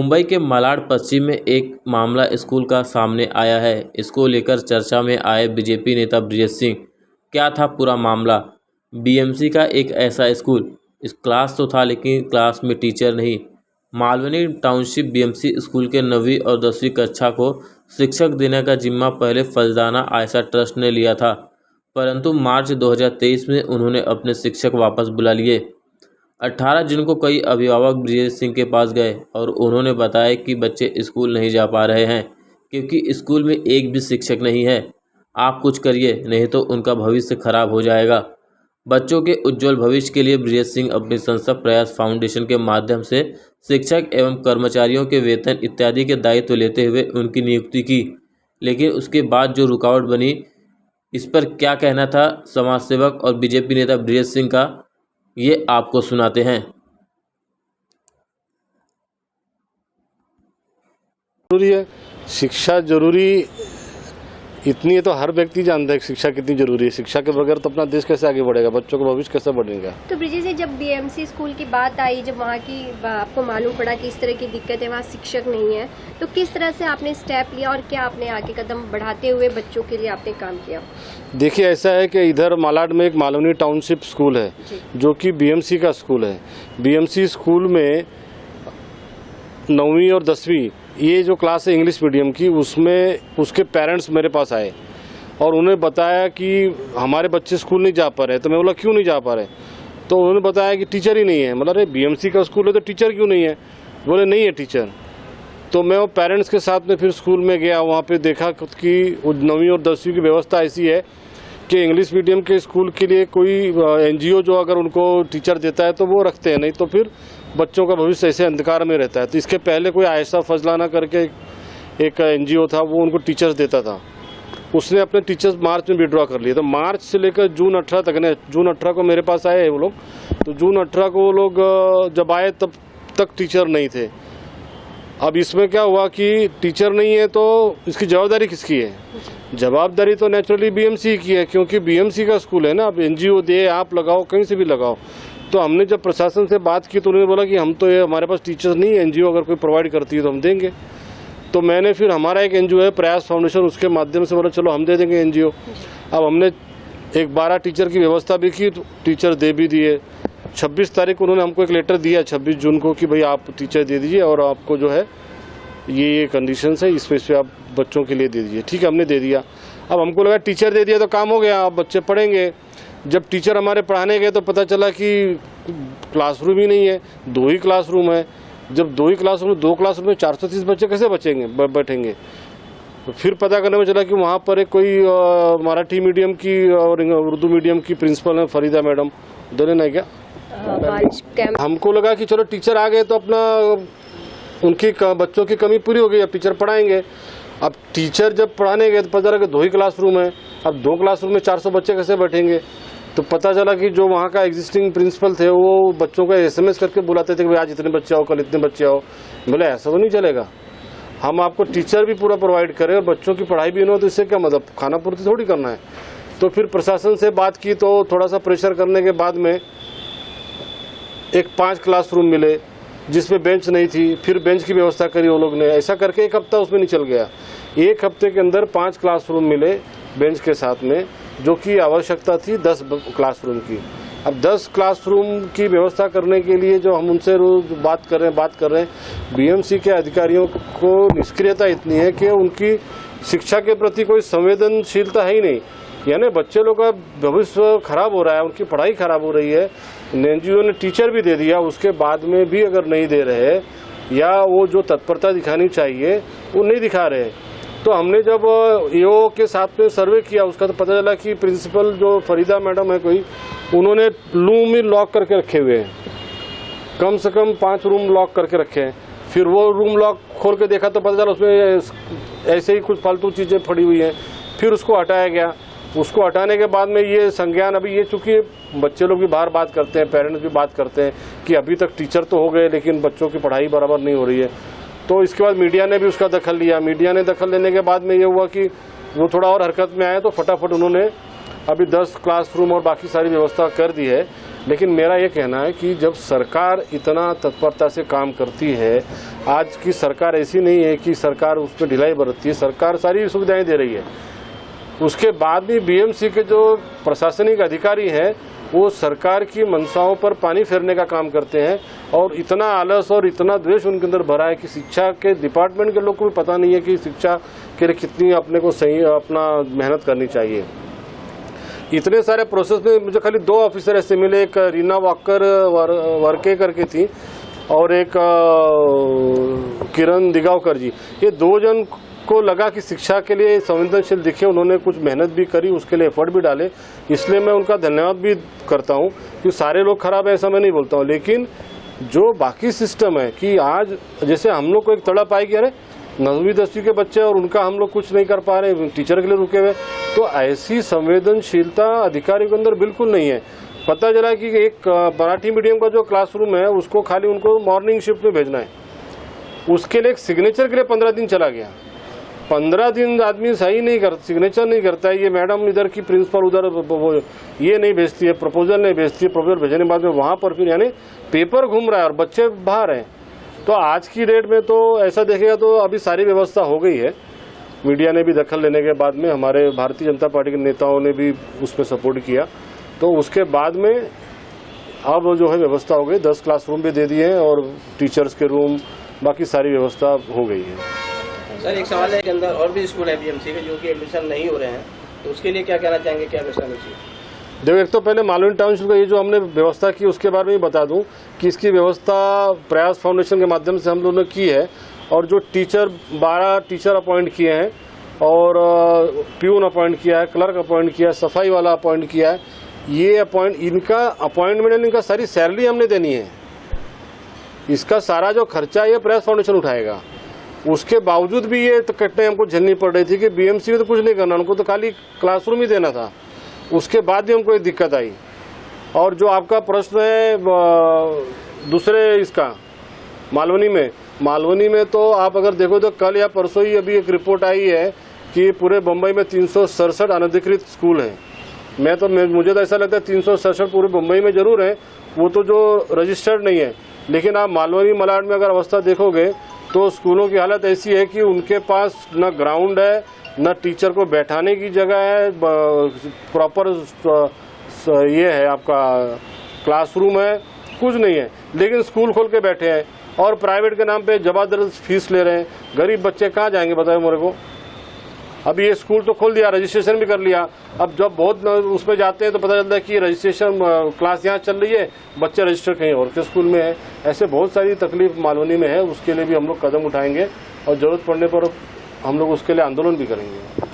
मुंबई के मालाड पश्चिम में एक मामला स्कूल का सामने आया है। इसको लेकर चर्चा में आए बीजेपी नेता ब्रजेश सिंह। क्या था पूरा मामला? बीएमसी का एक ऐसा स्कूल, इस क्लास तो था लेकिन क्लास में टीचर नहीं। मालवनी टाउनशिप बीएमसी स्कूल के 9वीं और 10वीं कक्षा को शिक्षक देने का जिम्मा पहले फैजाना आयशा ट्रस्ट ने लिया था, परंतु मार्च 2023 में उन्होंने अपने शिक्षक वापस बुला लिए। 18 जून को कई अभिभावक ब्रजेश सिंह के पास गए और उन्होंने बताया कि बच्चे स्कूल नहीं जा पा रहे हैं क्योंकि स्कूल में एक भी शिक्षक नहीं है। आप कुछ करिए, नहीं तो उनका भविष्य खराब हो जाएगा। बच्चों के उज्जवल भविष्य के लिए ब्रजेश सिंह अपनी संस्था प्रयास फाउंडेशन के माध्यम से शिक्षक एवं कर्मचारियों के वेतन इत्यादि के दायित्व लेते हुए उनकी नियुक्ति की, लेकिन उसके बाद जो रुकावट बनी, इस पर क्या कहना था समाजसेवक और बीजेपी नेता ब्रजेश सिंह का, ये आपको सुनाते हैं। जरूरी है शिक्षा, जरूरी इतनी है तो हर व्यक्ति जानता है कि शिक्षा कितनी जरूरी है। शिक्षा के बगैर तो अपना देश कैसे आगे बढ़ेगा, बच्चों का भविष्य कैसे बढ़ेगा। तो ब्रिजेश जी, जब बीएमसी स्कूल की बात आई, जब वहाँ की आपको मालूम पड़ा कि इस तरह की दिक्कत है, वहाँ शिक्षक नहीं है, तो किस तरह से आपने स्टेप लिया और क्या आपने आगे कदम बढ़ाते हुए बच्चों के लिए आपने काम किया? देखिए, ऐसा है कि इधर मालाड में एक मालवनी टाउनशिप स्कूल है जो कि बीएमसी का स्कूल है। बीएमसी स्कूल में 9वीं और 10वीं ये जो क्लास है इंग्लिश मीडियम की, उसमें उसके पेरेंट्स मेरे पास आए और उन्हें बताया कि हमारे बच्चे स्कूल नहीं जा पा रहे। तो मैं बोला क्यों नहीं जा पा रहे? तो उन्होंने बताया कि टीचर ही नहीं है। मतलब अरे बीएमसी का स्कूल है तो टीचर क्यों नहीं है? बोले नहीं है टीचर। तो मैं वो पेरेंट्स के साथ में फिर स्कूल में गया, वहाँ पे देखा कि 9वीं और 10वीं की व्यवस्था ऐसी है कि इंग्लिश मीडियम के स्कूल के लिए कोई एनजीओ जो अगर उनको टीचर देता है तो वो रखते हैं, नहीं तो फिर बच्चों का भविष्य ऐसे अंधकार में रहता है। तो इसके पहले कोई आयशा फजलाना करके एक एनजीओ था, वो उनको टीचर्स देता था। उसने अपने टीचर्स मार्च में विड्रॉ कर लिए। तो मार्च से लेकर जून 18 तक, जून 18 को मेरे पास आए वो लोग। तो जून 18 को वो लोग जब आए तब तक टीचर नहीं थे। अब इसमें क्या हुआ कि टीचर नहीं है तो इसकी जवाबदारी किसकी है? जवाबदारी तो नेचुरली बीएमसी की है, क्योंकि बीएमसी का स्कूल है ना। अब एनजीओ दे, आप लगाओ, कहीं से भी लगाओ। तो हमने जब प्रशासन से बात की तो उन्होंने बोला कि हम तो ये हमारे पास टीचर्स नहीं है, एनजीओ अगर कोई प्रोवाइड करती है तो हम देंगे। तो मैंने फिर हमारा एक एनजीओ है प्रयास फाउंडेशन, उसके माध्यम से बोला चलो हम दे देंगे एनजीओ। अब हमने एक 12 टीचर की व्यवस्था भी की, तो टीचर दे भी दिए। 26 तारीख को उन्होंने हमको एक लेटर दिया 26 जून को कि भाई आप टीचर दे दीजिए और आपको जो है ये कंडीशंस है, इस पे आप बच्चों के लिए दे दीजिए। ठीक है, हमने दे दिया। अब हमको लगा टीचर दे दिया तो काम हो गया, अब बच्चे पढ़ेंगे। जब टीचर हमारे पढ़ाने गए तो पता चला कि क्लासरूम ही नहीं है, 2 ही क्लासरूम है। जब 2 ही क्लासरूम, 2 क्लासरूम में 430 बच्चे कैसे बैठेंगे? तो फिर पता करने में चला कि वहाँ पर एक कोई मराठी मीडियम की और उर्दू मीडियम की प्रिंसिपल है फरीदा मैडम, दोनों नहीं क्या। हमको लगा कि चलो टीचर आ गए तो अपना उनकी बच्चों की कमी पूरी हो गई, अब टीचर पढ़ाएंगे। अब टीचर जब पढ़ाने गए तो पता चला कि 2 ही क्लासरूम है। अब 2 क्लासरूम में 400 बच्चे कैसे बैठेंगे? तो पता चला कि जो वहाँ का एग्जिस्टिंग प्रिंसिपल थे वो बच्चों को एसएमएस करके बुलाते थे कि भाई आज इतने बच्चे आओ, कल इतने बच्चे आओ। बोले ऐसा तो नहीं चलेगा, हम आपको टीचर भी पूरा प्रोवाइड करें और बच्चों की पढ़ाई भी ना हो तो इससे क्या मतलब, खाना पूर्ति थोड़ी करना है। तो फिर प्रशासन से बात की तो थोड़ा सा प्रेशर करने के बाद में एक 5 क्लासरूम मिले जिसमें बेंच नहीं थी, फिर बेंच की व्यवस्था करी वो लोग ने। ऐसा करके 1 हफ्ता उसमें निकल गया। 1 हफ्ते के अंदर 5 क्लासरूम मिले बेंच के साथ में, जो कि आवश्यकता थी 10 क्लासरूम की। अब 10 क्लासरूम की व्यवस्था करने के लिए जो हम उनसे रोज बात कर रहे हैं, बीएमसी के अधिकारियों को निष्क्रियता इतनी है कि उनकी शिक्षा के प्रति कोई संवेदनशीलता है ही नहीं। यानी बच्चे लोग का भविष्य खराब हो रहा है, उनकी पढ़ाई खराब हो रही है। एनजीओ ने टीचर भी दे दिया, उसके बाद में भी अगर नहीं दे रहे या वो जो तत्परता दिखानी चाहिए वो नहीं दिखा रहे। तो हमने जब ईओ के साथ में सर्वे किया उसका तो पता चला कि प्रिंसिपल जो फरीदा मैडम है कोई, उन्होंने रूम ही लॉक करके रखे हुए हैं, कम से कम 5 रूम लॉक करके रखे हैं। फिर वो रूम लॉक खोल के देखा तो पता चला उसमें ऐसे ही कुछ फालतू चीज़ें पड़ी हुई हैं। फिर उसको हटाया गया। उसको हटाने के बाद में ये संज्ञान अभी ये, चूँकि बच्चे लोग भी बाहर बात करते हैं, पेरेंट्स भी बात करते हैं कि अभी तक टीचर तो हो गए लेकिन बच्चों की पढ़ाई बराबर नहीं हो रही है। तो इसके बाद मीडिया ने भी उसका दखल लिया। मीडिया ने दखल लेने के बाद में ये हुआ कि वो थोड़ा और हरकत में आए तो फटाफट उन्होंने अभी 10 क्लासरूम और बाकी सारी व्यवस्था कर दी है लेकिन मेरा ये कहना है कि जब सरकार इतना तत्परता से काम करती है, आज की सरकार ऐसी नहीं है कि सरकार उस पर ढिलाई बरतती है, सरकार सारी सुविधाएं दे रही है। उसके बाद भी बीएमसी के जो प्रशासनिक अधिकारी हैं वो सरकार की मंशाओं पर पानी फेरने का काम करते हैं और इतना आलस और इतना द्वेष उनके अंदर भरा है कि शिक्षा के डिपार्टमेंट के लोग को भी पता नहीं है कि शिक्षा के लिए कितनी अपने को सही अपना मेहनत करनी चाहिए। इतने सारे प्रोसेस में मुझे खाली 2 ऑफिसर ऐसे मिले, एक रीना वाकर वर्के करके थी और एक किरण दिगावकर जी। ये 2 जन को लगा कि शिक्षा के लिए संवेदनशील दिखे, उन्होंने कुछ मेहनत भी करी, उसके लिए एफर्ट भी डाले, इसलिए मैं उनका धन्यवाद भी करता हूँ। कि सारे लोग खराब है ऐसा मैं नहीं बोलता हूँ, लेकिन जो बाकी सिस्टम है कि आज जैसे हम लोग को एक तड़प आएगी, अरे 9वीं 10वीं के बच्चे और उनका हम लोग कुछ नहीं कर पा रहे, टीचर के लिए रुके हुए, तो ऐसी संवेदनशीलता अधिकारियों के अंदर बिल्कुल नहीं है। पता चला कि एक मराठी मीडियम का जो क्लासरूम है उसको खाली उनको मॉर्निंग शिफ्ट में भेजना है, उसके लिए एक सिग्नेचर के लिए 15 दिन चला गया। 15 दिन आदमी सही नहीं कर, सिग्नेचर नहीं करता है। ये मैडम इधर की प्रिंसिपल उधर ये नहीं भेजती है, प्रपोजल नहीं भेजती है, प्रपोजल भेजने के बाद में वहाँ पर फिर यानी पेपर घूम रहा है और बच्चे बाहर हैं। तो आज की डेट में तो ऐसा देखेगा तो अभी सारी व्यवस्था हो गई है, मीडिया ने भी दखल लेने के बाद में हमारे भारतीय जनता पार्टी के नेताओं ने भी उसमें सपोर्ट किया, तो उसके बाद में अब जो है व्यवस्था हो गई। 10 क्लासरूम भी दे दिए हैं और टीचर्स के रूम, बाकी सारी व्यवस्था हो गई है। सर एक सवाल है कि अंदर और भी स्कूल है बीएमसी के जो कि एडमिशन नहीं हो रहे हैं, तो उसके लिए क्या कहना चाहेंगे, क्या एडमिशन होनी चाहिए? देखो, एक तो पहले मालवनी टाउनशिप का ये जो हमने व्यवस्था की उसके बारे में बता दूं कि इसकी व्यवस्था प्रयास फाउंडेशन के माध्यम से हम लोगों ने की है और जो 12 टीचर अपॉइंट किए हैं और प्यून अपॉइंट किया है, क्लर्क अपॉइंट किया है, सफाई वाला अपॉइंट किया है। ये इनका अपॉइंटमेंट, इनका सारी सैलरी हमने देनी है, इसका सारा जो खर्चा ये प्रयास फाउंडेशन उठाएगा। उसके बावजूद भी ये तो कटनाई हमको झेलनी पड़ रही थी कि बीएमसी में तो कुछ नहीं करना, उनको तो खाली क्लासरूम ही देना था। उसके बाद भी हमको एक दिक्कत आई। और जो आपका प्रश्न है दूसरे इसका मालवनी में तो आप अगर देखो तो कल या परसों ही अभी एक रिपोर्ट आई है कि पूरे बम्बई में 367 अनधिकृत स्कूल हैं। मुझे तो ऐसा लगता है 367 पूरे बम्बई में जरूर है, वो तो जो रजिस्टर्ड नहीं है। लेकिन आप मालवनी मलाड में अगर अवस्था देखोगे तो स्कूलों की हालत ऐसी है कि उनके पास न ग्राउंड है, न टीचर को बैठाने की जगह है, प्रॉपर ये है आपका क्लासरूम है, कुछ नहीं है, लेकिन स्कूल खोल के बैठे हैं और प्राइवेट के नाम पे जबरदस्त फीस ले रहे हैं। गरीब बच्चे कहाँ जाएंगे बताओ मेरे को। अभी ये स्कूल तो खोल दिया, रजिस्ट्रेशन भी कर लिया, अब जब बहुत उसमें जाते हैं तो पता चलता है कि रजिस्ट्रेशन क्लास यहाँ चल रही है, बच्चे रजिस्टर कहीं और के स्कूल में है। ऐसे बहुत सारी तकलीफ मालवनी में है, उसके लिए भी हम लोग कदम उठाएंगे और जरूरत पड़ने पर हम लोग उसके लिए आंदोलन भी करेंगे।